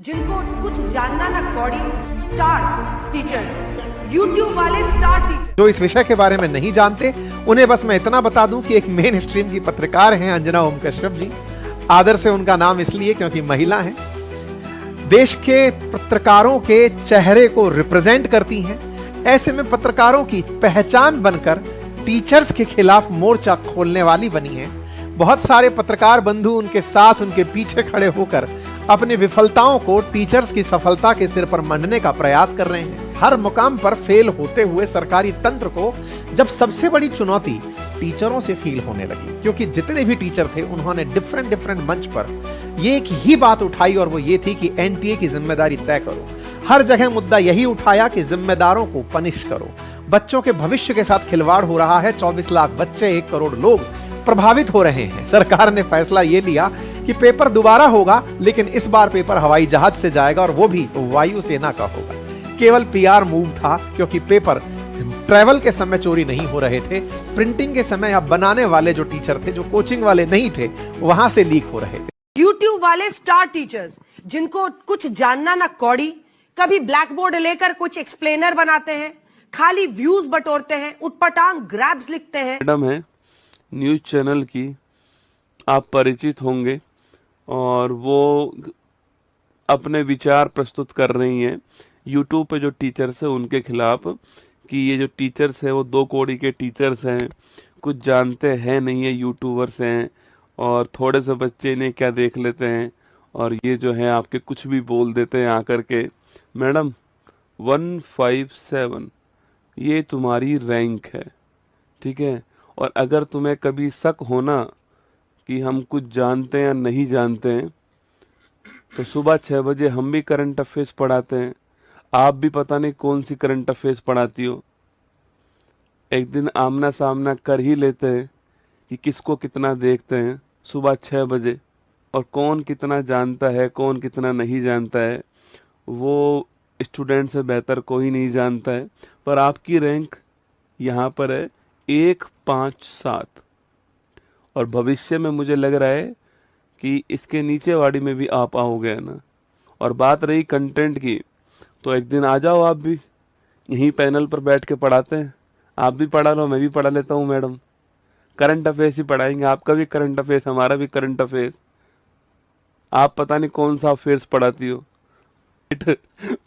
जिनको कुछ जानना ना कौड़ी, स्टार टीचर्स, यूट्यूब वाले स्टार टीचर जो इस विषय के बारे में नहीं जानते उन्हें बस मैं इतना बता दूं कि एक मेन स्ट्रीम की पत्रकार हैं अंजना ओम कश्यप जी। आदर से उनका नाम इसलिए क्योंकि महिला हैं, देश के पत्रकारों के चेहरे को रिप्रेजेंट करती हैं। ऐसे में पत्रकारों की पहचान बनकर टीचर्स के खिलाफ मोर्चा खोलने वाली बनी है। बहुत सारे पत्रकार बंधु उनके साथ, उनके पीछे खड़े होकर अपनी विफलताओं को टीचर्स की सफलता के सिर पर मंडने का प्रयास कर रहे हैं। हर मुकाम पर फेल होते हुए सरकारी तंत्र को जब सबसे बड़ी चुनौती टीचरों से फील होने लगी, क्योंकि जितने भी टीचर थे उन्होंने डिफरेंट मंच पर ये एक ही बात उठाई और वो ये थी कि एनटीए की जिम्मेदारी तय करो। हर जगह मुद्दा यही उठाया कि जिम्मेदारों को पनिश करो। बच्चों के भविष्य के साथ खिलवाड़ हो रहा है। 24 लाख बच्चे, 1 करोड़ लोग प्रभावित हो रहे हैं। सरकार ने फैसला ये लिया कि पेपर दोबारा होगा, लेकिन इस बार पेपर हवाई जहाज से जाएगा और वो भी वायुसेना का होगा। केवल पीआर मूव था, क्योंकि पेपर ट्रैवल के समय चोरी नहीं हो रहे थे, प्रिंटिंग के समय या बनाने वाले जो टीचर थे, जो कोचिंग वाले नहीं थे, वहां से लीक हो रहे थे। यूट्यूब वाले स्टार टीचर्स, जिनको कुछ जानना ना कौड़ी, कभी ब्लैक बोर्ड लेकर कुछ एक्सप्लेनर बनाते हैं, खाली व्यूज बटोरते हैं, उटपटांग ग्रैब्स लिखते हैं। मैडम है न्यूज चैनल की, आप परिचित होंगे, और वो अपने विचार प्रस्तुत कर रही हैं यूट्यूब पे जो टीचर्स हैं उनके खिलाफ, कि ये जो टीचर्स हैं वो 2 कौड़ी के टीचर्स हैं, कुछ जानते हैं नहीं है, यूट्यूबर्स हैं, और थोड़े से बच्चे इन्हें क्या देख लेते हैं, और ये जो है आपके कुछ भी बोल देते हैं आकर के। मैडम 157 ये तुम्हारी रैंक है, ठीक है। और अगर तुम्हें कभी शक होना कि हम कुछ जानते हैं या नहीं जानते हैं, तो सुबह 6 बजे हम भी करंट अफेयर्स पढ़ाते हैं। आप भी पता नहीं कौन सी करंट अफेयर्स पढ़ाती हो। एक दिन आमना सामना कर ही लेते हैं कि किसको कितना देखते हैं सुबह 6 बजे, और कौन कितना जानता है, कौन कितना नहीं जानता है, वो स्टूडेंट से बेहतर कोई नहीं जानता है। पर आपकी रैंक यहाँ पर है 157, और भविष्य में मुझे लग रहा है कि इसके नीचे वाड़ी में भी आप आओगे ना। और बात रही कंटेंट की, तो एक दिन आ जाओ, आप भी यहीं पैनल पर बैठ के पढ़ाते हैं। आप भी पढ़ा लो, मैं भी पढ़ा लेता हूँ मैडम। करंट अफेयर्स ही पढ़ाएंगे, आपका भी करंट अफेयर्स, हमारा भी करंट अफेयर्स। आप पता नहीं कौन सा अफेयर्स पढ़ाती हो।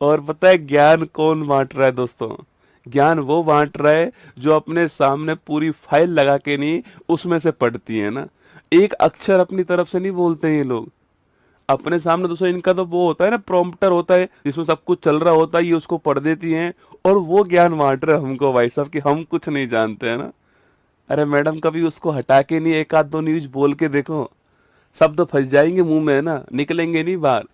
और पता है ज्ञान कौन बांट रहा है दोस्तों? ज्ञान वो बांट रहा है जो अपने सामने पूरी फाइल लगा के नहीं, उसमें से पढ़ती है ना। एक अक्षर अपनी तरफ से नहीं बोलते हैं ये लोग अपने सामने। दोस्तों इनका तो वो होता है ना, प्रॉम्प्टर होता है जिसमें सब कुछ चल रहा होता है, ये उसको पढ़ देती हैं, और वो ज्ञान बांट रहे हमको भाई साहब कि हम कुछ नहीं जानते हैं ना। अरे मैडम कभी उसको हटा के नहीं 1-2 न्यूज बोल के देखो, शब्द फंस जाएंगे मुंह में ना, निकलेंगे नहीं बाहर।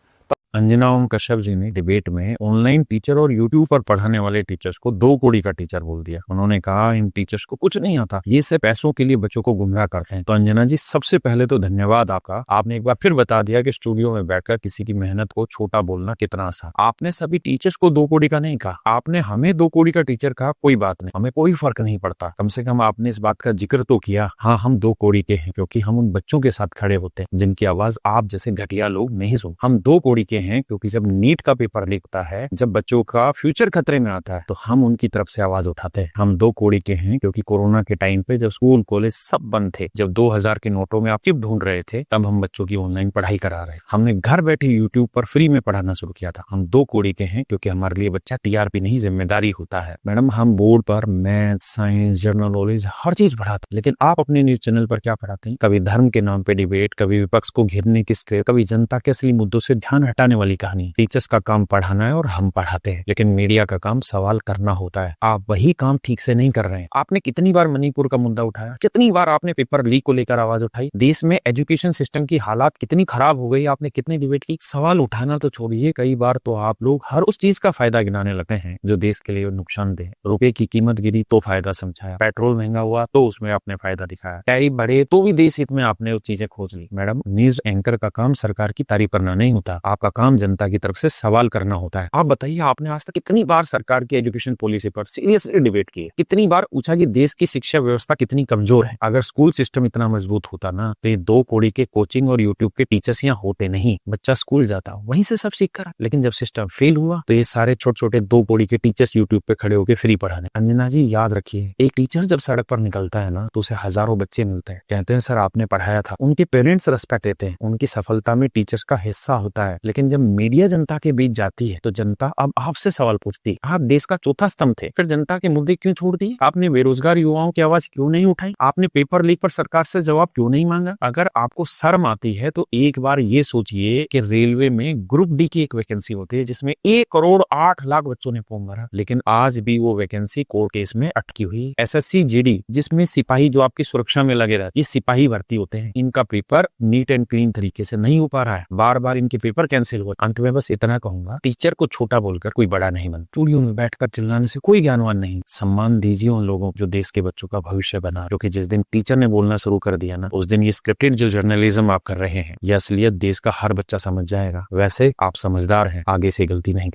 अंजना ओम कश्यप जी ने डिबेट में ऑनलाइन टीचर और यूट्यूब पर पढ़ाने वाले टीचर्स को 2 कौड़ी का टीचर बोल दिया। उन्होंने कहा इन टीचर्स को कुछ नहीं आता, ये सिर्फ पैसों के लिए बच्चों को गुमराह करते हैं। तो अंजना जी सबसे पहले तो धन्यवाद आपका। आपने एक बार फिर बता दिया कि स्टूडियो में बैठकर किसी की मेहनत को छोटा बोलना कितना आसान। आपने सभी टीचर्स को 2 कौड़ी का नहीं कहा, आपने हमें 2 कौड़ी का टीचर कहा। कोई बात नहीं, हमें कोई फर्क नहीं पड़ता। कम से कम आपने इस बात का जिक्र तो किया, हाँ हम 2 कौड़ी के हैं, क्योंकि हम उन बच्चों के साथ खड़े होते हैं जिनकी आवाज आप जैसे घटिया लोग नहीं सुन। हम 2 कौड़ी के हैं क्योंकि जब नीट का पेपर लीक होता है, जब बच्चों का फ्यूचर खतरे में आता है, तो हम उनकी तरफ से आवाज उठाते हैं। हम 2 कौड़ी के हैं क्योंकि कोरोना के टाइम पे जब स्कूल कॉलेज सब बंद थे, जब 2000 के नोटों में आप चिप ढूंढ रहे थे, तब हम बच्चों की ऑनलाइन पढ़ाई करा रहे थे। हमने घर बैठे यूट्यूब पर फ्री में पढ़ाना शुरू किया था। हम 2 कौड़ी के हैं क्योंकि हमारे लिए बच्चा टीआरपी नहीं जिम्मेदारी होता है। मैडम हम बोर्ड पर मैथ, साइंस, जनरल नॉलेज हर चीज पढ़ाते हैं, लेकिन आप अपने न्यूज चैनल पर क्या पढ़ाते हैं? कभी धर्म के नाम पे डिबेट, कभी विपक्ष को घेरने की स्क्रिप्ट, कभी जनता के असली मुद्दों से ध्यान हटाने वाली कहानी। टीचर्स का काम पढ़ाना है और हम पढ़ाते हैं, लेकिन मीडिया का काम सवाल करना होता है। आप वही काम ठीक से नहीं कर रहे हैं। आपने कितनी बार मणिपुर का मुद्दा उठाया, कितनी बार आपने पेपर लीक को लेकर आवाज उठाई, देश में एजुकेशन सिस्टम की हालात कितनी खराब हो गई, आपने कितनी डिबेट की। सवाल उठाना तो छोड़िए, कई बार तो आप लोग हर उस चीज का फायदा गिनाने लगते हैं जो देश के लिए नुकसानदेह। रुपए की कीमत गिरी तो फायदा समझाया, पेट्रोल महंगा हुआ तो उसमें आपने फायदा दिखाया, टैरिफ बढ़े तो भी देश हित में आपने वो चीजें खोज ली। मैडम न्यूज एंकर का काम सरकार की तारीफ करना नहीं होता, आपका काम जनता की तरफ से सवाल करना होता है। आप बताइए, आपने आज तक कितनी बार सरकार की एजुकेशन पॉलिसी पर सीरियसली डिबेट की है, कितनी बार पूछा कि देश की शिक्षा व्यवस्था कितनी कमजोर है? अगर स्कूल सिस्टम इतना मजबूत होता ना, तो ये 2 कौड़ी के कोचिंग और यूट्यूब के टीचर्स यहाँ होते नहीं। बच्चा स्कूल जाता, वहीं से सब सीख कर। लेकिन जब सिस्टम फेल हुआ तो ये सारे छोटे छोटे 2 कौड़ी के टीचर्स यूट्यूब पे खड़े होकर फ्री पढ़ाने। अंजना जी याद रखिए, एक टीचर जब सड़क पर निकलता है ना, तो उसे हजारों बच्चे मिलते हैं, कहते हैं सर आपने पढ़ाया था। उनके पेरेंट्स रिस्पेक्ट देते हैं, उनकी सफलता में टीचर्स का हिस्सा होता है। लेकिन जब मीडिया जनता के बीच जाती है तो जनता अब आपसे सवाल पूछती है, आप देश का चौथा स्तंभ थे, फिर जनता के मुद्दे क्यों छोड़ दिए? आपने बेरोजगार युवाओं की आवाज क्यों नहीं उठाई? आपने पेपर लीक पर सरकार से जवाब क्यों नहीं मांगा? अगर आपको शर्म आती है तो एक बार ये सोचिए कि रेलवे में ग्रुप डी की एक वैकेंसी होती है जिसमें 1,08,00,000 बच्चों ने फॉर्म भरा, लेकिन आज भी वो वैकेंसी कोर्ट केस में अटकी हुई। SSC GD जिसमें सिपाही जो आपकी सुरक्षा में लगे रहते, ये सिपाही भर्ती होते हैं, इनका पेपर नीट एंड क्लीन तरीके से नहीं हो पा रहा है, बार बार इनके पेपर कैंसिल हो। अंत में बस इतना कहूंगा, टीचर को छोटा बोलकर कोई बड़ा नहीं बनता। स्टूडियो में बैठकर चिल्लाने से कोई ज्ञानवान नहीं। सम्मान दीजिए उन लोगों जो देश के बच्चों का भविष्य बना, क्योंकि जिस दिन टीचर ने बोलना शुरू कर दिया ना, उस दिन ये स्क्रिप्टेड जो जर्नलिज्म आप कर रहे हैं, ये असलियत देश का हर बच्चा समझ जाएगा। वैसे आप समझदार हैं, आगे से गलती नहीं कर